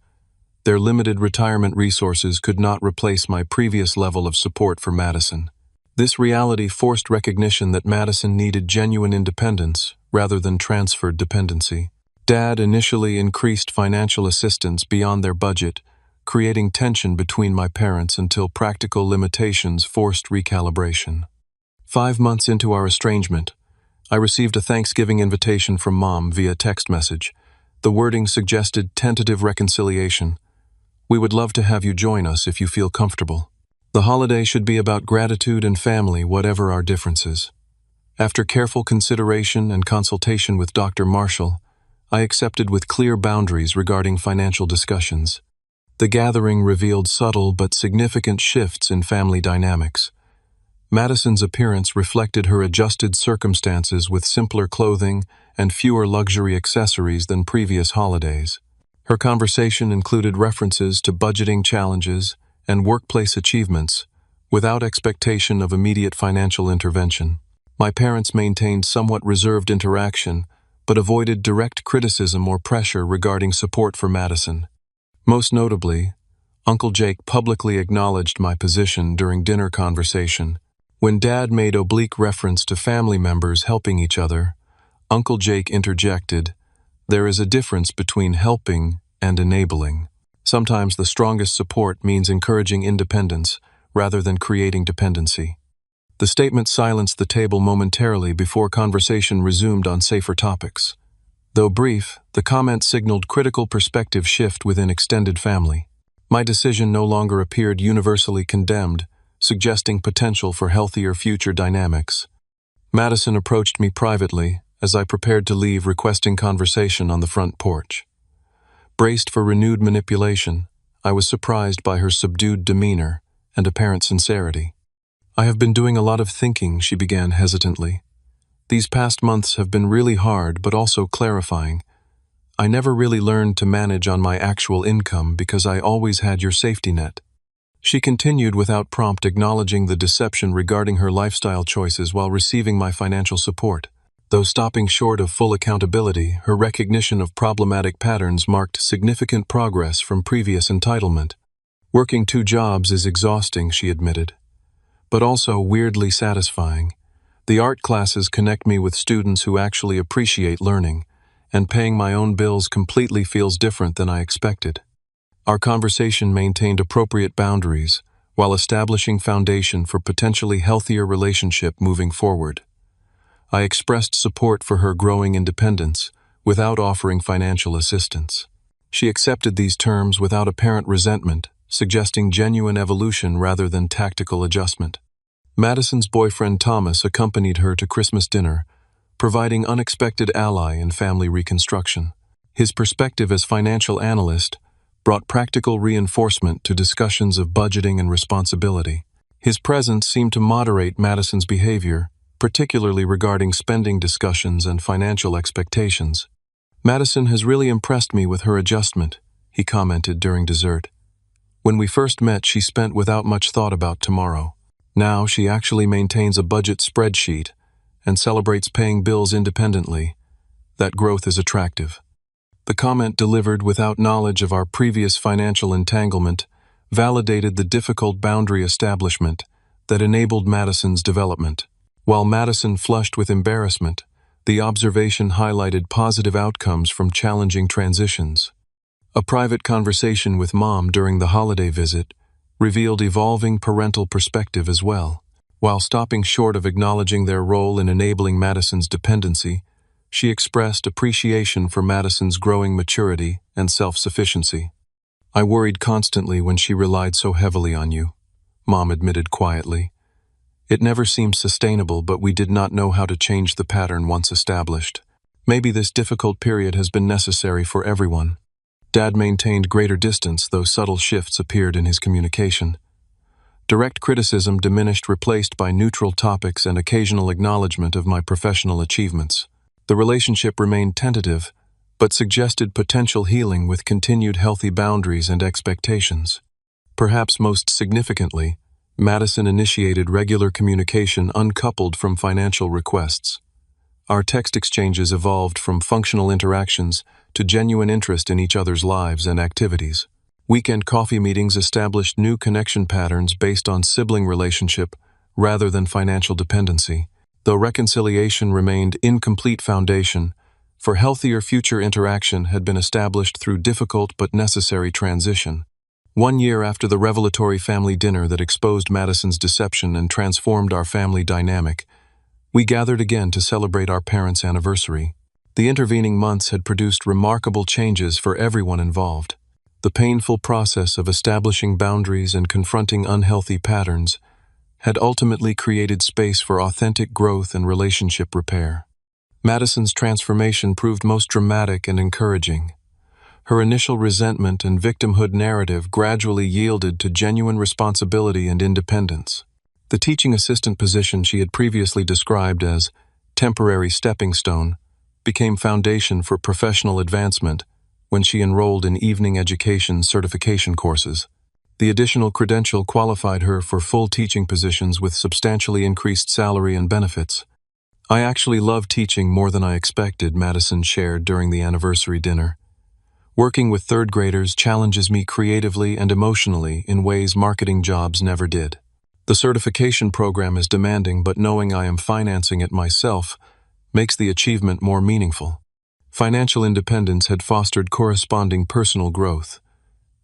Their limited retirement resources could not replace my previous level of support for Madison. This reality forced recognition that Madison needed genuine independence rather than transferred dependency. Dad initially increased financial assistance beyond their budget, creating tension between my parents until practical limitations forced recalibration. 5 months into our estrangement, I received a Thanksgiving invitation from Mom via text message. The wording suggested tentative reconciliation. "We would love to have you join us if you feel comfortable. The holiday should be about gratitude and family, whatever our differences." After careful consideration and consultation with Dr. Marshall, I accepted with clear boundaries regarding financial discussions. The gathering revealed subtle but significant shifts in family dynamics. Madison's appearance reflected her adjusted circumstances, with simpler clothing and fewer luxury accessories than previous holidays. Her conversation included references to budgeting challenges and workplace achievements, without expectation of immediate financial intervention. My parents maintained somewhat reserved interaction, but avoided direct criticism or pressure regarding support for Madison. Most notably, Uncle Jake publicly acknowledged my position during dinner conversation. When Dad made oblique reference to family members helping each other, Uncle Jake interjected, "There is a difference between helping and enabling. Sometimes the strongest support means encouraging independence rather than creating dependency." The statement silenced the table momentarily before conversation resumed on safer topics. Though brief, the comment signaled critical perspective shift within extended family. My decision no longer appeared universally condemned, suggesting potential for healthier future dynamics. Madison approached me privately as I prepared to leave, requesting conversation on the front porch. Braced for renewed manipulation, I was surprised by her subdued demeanor and apparent sincerity. "I have been doing a lot of thinking," she began hesitantly. "These past months have been really hard, but also clarifying. I never really learned to manage on my actual income because I always had your safety net." She continued without prompt, acknowledging the deception regarding her lifestyle choices while receiving my financial support. Though stopping short of full accountability, her recognition of problematic patterns marked significant progress from previous entitlement. "Working 2 jobs is exhausting," she admitted, "but also weirdly satisfying. The art classes connect me with students who actually appreciate learning, and paying my own bills completely feels different than I expected." Our conversation maintained appropriate boundaries, while establishing foundation for potentially healthier relationship moving forward. I expressed support for her growing independence without offering financial assistance. She accepted these terms without apparent resentment, suggesting genuine evolution rather than tactical adjustment. Madison's boyfriend Thomas accompanied her to Christmas dinner, providing unexpected ally in family reconstruction. His perspective as financial analyst brought practical reinforcement to discussions of budgeting and responsibility. His presence seemed to moderate Madison's behavior, particularly regarding spending discussions and financial expectations. "Madison has really impressed me with her adjustment," he commented during dessert. "When we first met, she spent without much thought about tomorrow. Now she actually maintains a budget spreadsheet and celebrates paying bills independently. That growth is attractive." The comment, delivered without knowledge of our previous financial entanglement, validated the difficult boundary establishment that enabled Madison's development. While Madison flushed with embarrassment, the observation highlighted positive outcomes from challenging transitions. A private conversation with Mom during the holiday visit revealed evolving parental perspective as well. While stopping short of acknowledging their role in enabling Madison's dependency, she expressed appreciation for Madison's growing maturity and self-sufficiency. "I worried constantly when she relied so heavily on you," Mom admitted quietly. "It never seemed sustainable, but we did not know how to change the pattern once established. Maybe this difficult period has been necessary for everyone." Dad maintained greater distance, though subtle shifts appeared in his communication. Direct criticism diminished, replaced by neutral topics and occasional acknowledgement of my professional achievements. The relationship remained tentative, but suggested potential healing with continued healthy boundaries and expectations. Perhaps most significantly, Madison initiated regular communication uncoupled from financial requests. Our text exchanges evolved from functional interactions to genuine interest in each other's lives and activities. Weekend coffee meetings established new connection patterns based on sibling relationship rather than financial dependency. Though reconciliation remained incomplete, foundation for healthier future interaction had been established through difficult but necessary transition. 1 year after the revelatory family dinner that exposed Madison's deception and transformed our family dynamic, we gathered again to celebrate our parents' anniversary. The intervening months had produced remarkable changes for everyone involved. The painful process of establishing boundaries and confronting unhealthy patterns had ultimately created space for authentic growth and relationship repair. Madison's transformation proved most dramatic and encouraging. Her initial resentment and victimhood narrative gradually yielded to genuine responsibility and independence. The teaching assistant position she had previously described as temporary stepping stone became foundation for professional advancement when she enrolled in evening education certification courses. The additional credential qualified her for full teaching positions with substantially increased salary and benefits. "I actually love teaching more than I expected," Madison shared during the anniversary dinner. "Working with third graders challenges me creatively and emotionally in ways marketing jobs never did. The certification program is demanding, but knowing I am financing it myself makes the achievement more meaningful." Financial independence had fostered corresponding personal growth.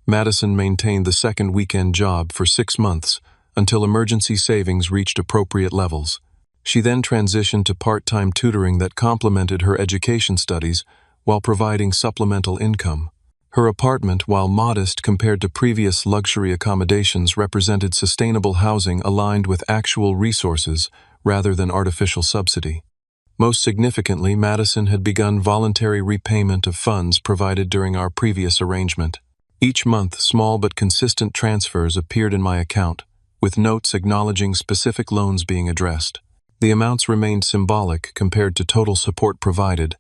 Madison maintained the second weekend job for 6 months until emergency savings reached appropriate levels. She then transitioned to part-time tutoring that complemented her education studies while providing supplemental income. Her apartment, while modest compared to previous luxury accommodations, represented sustainable housing aligned with actual resources rather than artificial subsidy. Most significantly, Madison had begun voluntary repayment of funds provided during our previous arrangement. Each month, small but consistent transfers appeared in my account, with notes acknowledging specific loans being addressed. The amounts remained symbolic compared to total support provided,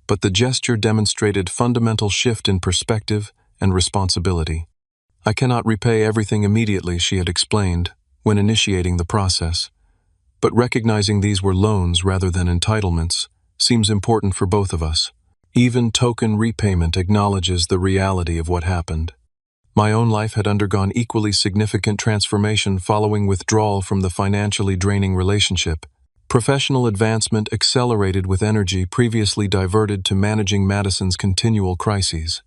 but the gesture demonstrated fundamental shift in perspective and responsibility. "I cannot repay everything immediately," she had explained when initiating the process, "but recognizing these were loans rather than entitlements seems important for both of us. Even token repayment acknowledges the reality of what happened." My own life had undergone equally significant transformation following withdrawal from the financially draining relationship. Professional advancement accelerated with energy previously diverted to managing Madison's continual crises.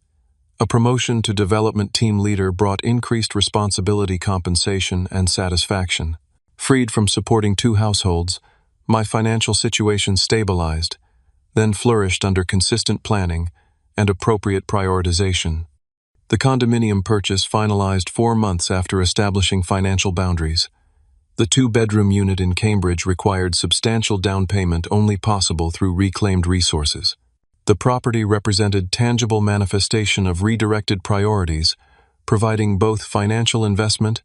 A promotion to development team leader brought increased responsibility, compensation, and satisfaction. Freed from supporting two households, my financial situation stabilized, then flourished under consistent planning and appropriate prioritization. The condominium purchase finalized 4 months after establishing financial boundaries. The two-bedroom unit in Cambridge required substantial down payment only possible through reclaimed resources. The property represented tangible manifestation of redirected priorities, providing both financial investment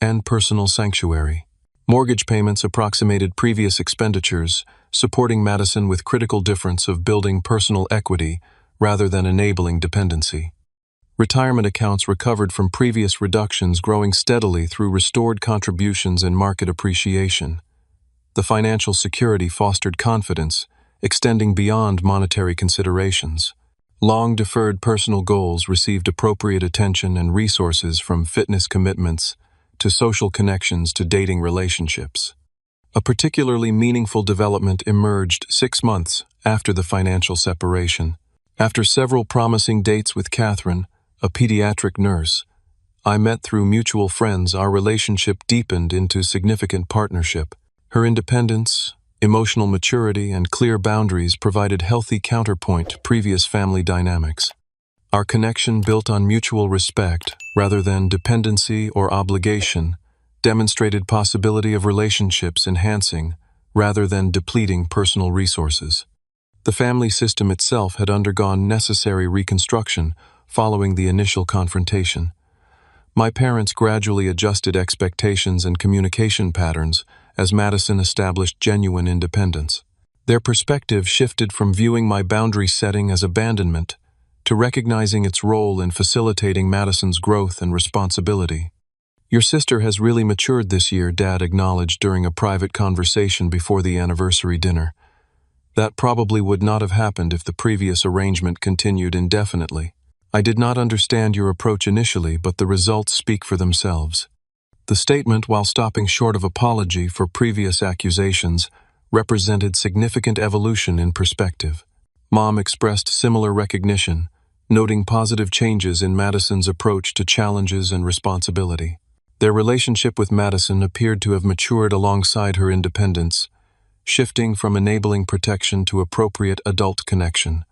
and personal sanctuary. Mortgage payments approximated previous expenditures, supporting Madison with critical difference of building personal equity rather than enabling dependency. Retirement accounts recovered from previous reductions, growing steadily through restored contributions and market appreciation. The financial security fostered confidence, extending beyond monetary considerations. Long-deferred personal goals received appropriate attention and resources, from fitness commitments to social connections to dating relationships. A particularly meaningful development emerged 6 months after the financial separation. After several promising dates with Catherine, a pediatric nurse, I met through mutual friends, our relationship deepened into significant partnership. Her independence, emotional maturity, and clear boundaries provided healthy counterpoint to previous family dynamics. Our connection, built on mutual respect rather than dependency or obligation, demonstrated possibility of relationships enhancing rather than depleting personal resources. The family system itself had undergone necessary reconstruction following the initial confrontation. My parents gradually adjusted expectations and communication patterns as Madison established genuine independence. Their perspective shifted from viewing my boundary setting as abandonment to recognizing its role in facilitating Madison's growth and responsibility. "Your sister has really matured this year," Dad acknowledged during a private conversation before the anniversary dinner. "That probably would not have happened if the previous arrangement continued indefinitely. I did not understand your approach initially, but the results speak for themselves." The statement, while stopping short of apology for previous accusations, represented significant evolution in perspective. Mom expressed similar recognition, noting positive changes in Madison's approach to challenges and responsibility. Their relationship with Madison appeared to have matured alongside her independence, shifting from enabling protection to appropriate adult connection.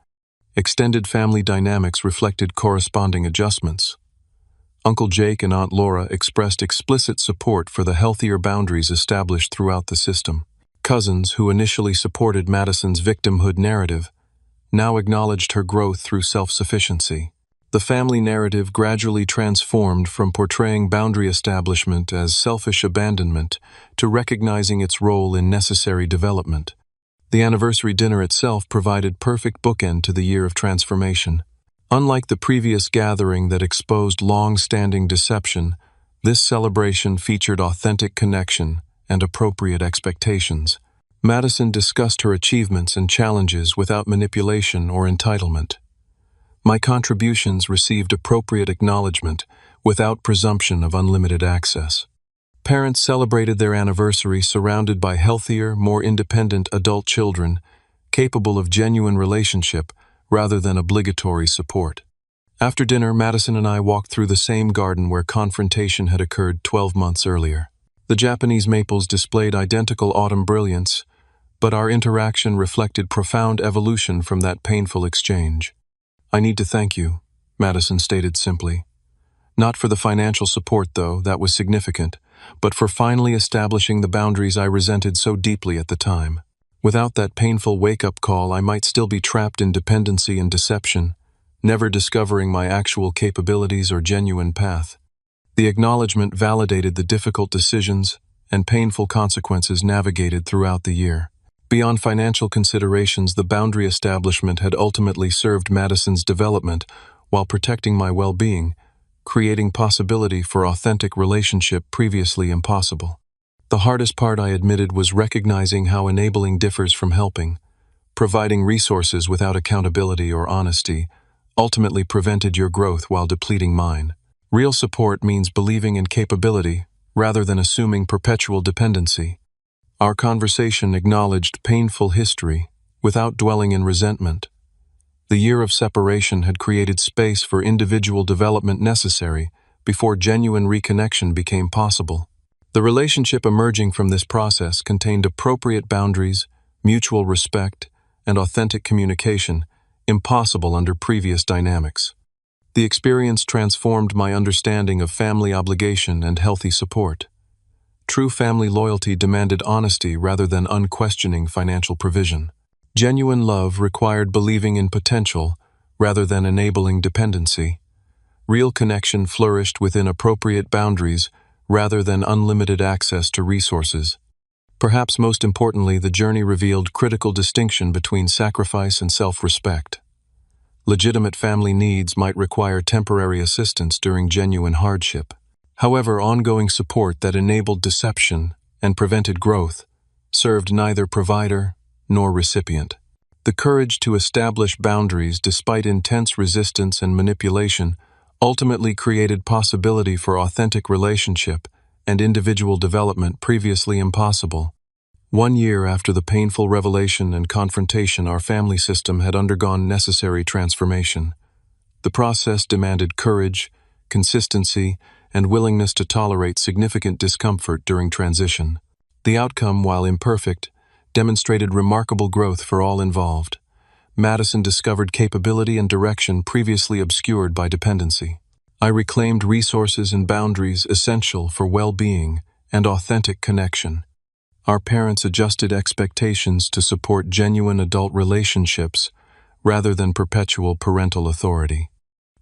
Extended family dynamics reflected corresponding adjustments. Uncle Jake and Aunt Laura expressed explicit support for the healthier boundaries established throughout the system. Cousins, who initially supported Madison's victimhood narrative, now acknowledged her growth through self-sufficiency. The family narrative gradually transformed from portraying boundary establishment as selfish abandonment to recognizing its role in necessary development. The anniversary dinner itself provided perfect bookend to the year of transformation. Unlike the previous gathering that exposed long-standing deception, this celebration featured authentic connection and appropriate expectations. Madison discussed her achievements and challenges without manipulation or entitlement. My contributions received appropriate acknowledgement without presumption of unlimited access. Parents celebrated their anniversary surrounded by healthier, more independent adult children, capable of genuine relationship rather than obligatory support. After dinner, Madison and I walked through the same garden where confrontation had occurred 12 months earlier. The Japanese maples displayed identical autumn brilliance, but our interaction reflected profound evolution from that painful exchange. "I need to thank you," Madison stated simply. "Not for the financial support, though, that was significant, but for finally establishing the boundaries I resented so deeply at the time. Without that painful wake-up call, I might still be trapped in dependency and deception, never discovering my actual capabilities or genuine path." The acknowledgement validated the difficult decisions and painful consequences navigated throughout the year. Beyond financial considerations, the boundary establishment had ultimately served Madison's development while protecting my well-being, creating possibility for authentic relationship previously impossible. The hardest part, I admitted, was recognizing how enabling differs from helping. Providing resources without accountability or honesty ultimately prevented your growth while depleting mine. Real support means believing in capability rather than assuming perpetual dependency. Our conversation acknowledged painful history without dwelling in resentment. The year of separation had created space for individual development necessary before genuine reconnection became possible. The relationship emerging from this process contained appropriate boundaries, mutual respect, and authentic communication, impossible under previous dynamics. The experience transformed my understanding of family obligation and healthy support. True family loyalty demanded honesty rather than unquestioning financial provision. Genuine love required believing in potential rather than enabling dependency. Real connection flourished within appropriate boundaries rather than unlimited access to resources. Perhaps most importantly, the journey revealed critical distinction between sacrifice and self-respect. Legitimate family needs might require temporary assistance during genuine hardship. However, ongoing support that enabled deception and prevented growth served neither provider nor recipient. The courage to establish boundaries despite intense resistance and manipulation ultimately created possibility for authentic relationship and individual development previously impossible. 1 year after the painful revelation and confrontation, our family system had undergone necessary transformation. The process demanded courage, consistency, and willingness to tolerate significant discomfort during transition. The outcome, while imperfect, demonstrated remarkable growth for all involved. Madison discovered capability and direction previously obscured by dependency. I reclaimed resources and boundaries essential for well-being and authentic connection. Our parents adjusted expectations to support genuine adult relationships rather than perpetual parental authority.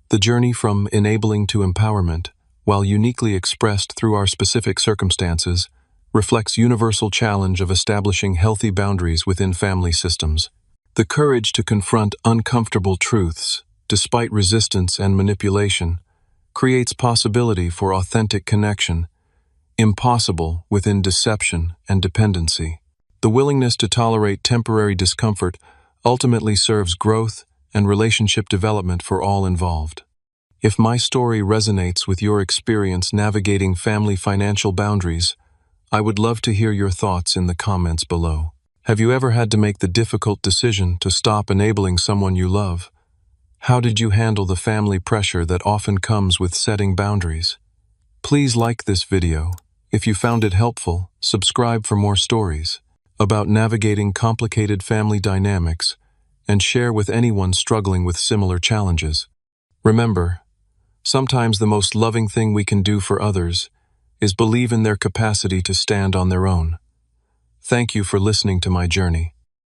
The journey from enabling to empowerment, while uniquely expressed through our specific circumstances, reflects universal challenge of establishing healthy boundaries within family systems. The courage to confront uncomfortable truths, despite resistance and manipulation, creates possibility for authentic connection, impossible within deception and dependency. The willingness to tolerate temporary discomfort ultimately serves growth and relationship development for all involved. If my story resonates with your experience navigating family financial boundaries, I would love to hear your thoughts in the comments below. Have you ever had to make the difficult decision to stop enabling someone you love? How did you handle the family pressure that often comes with setting boundaries? Please like this video. If you found it helpful, subscribe for more stories about navigating complicated family dynamics and share with anyone struggling with similar challenges. Remember, sometimes the most loving thing we can do for others is believe in their capacity to stand on their own. Thank you for listening to my journey.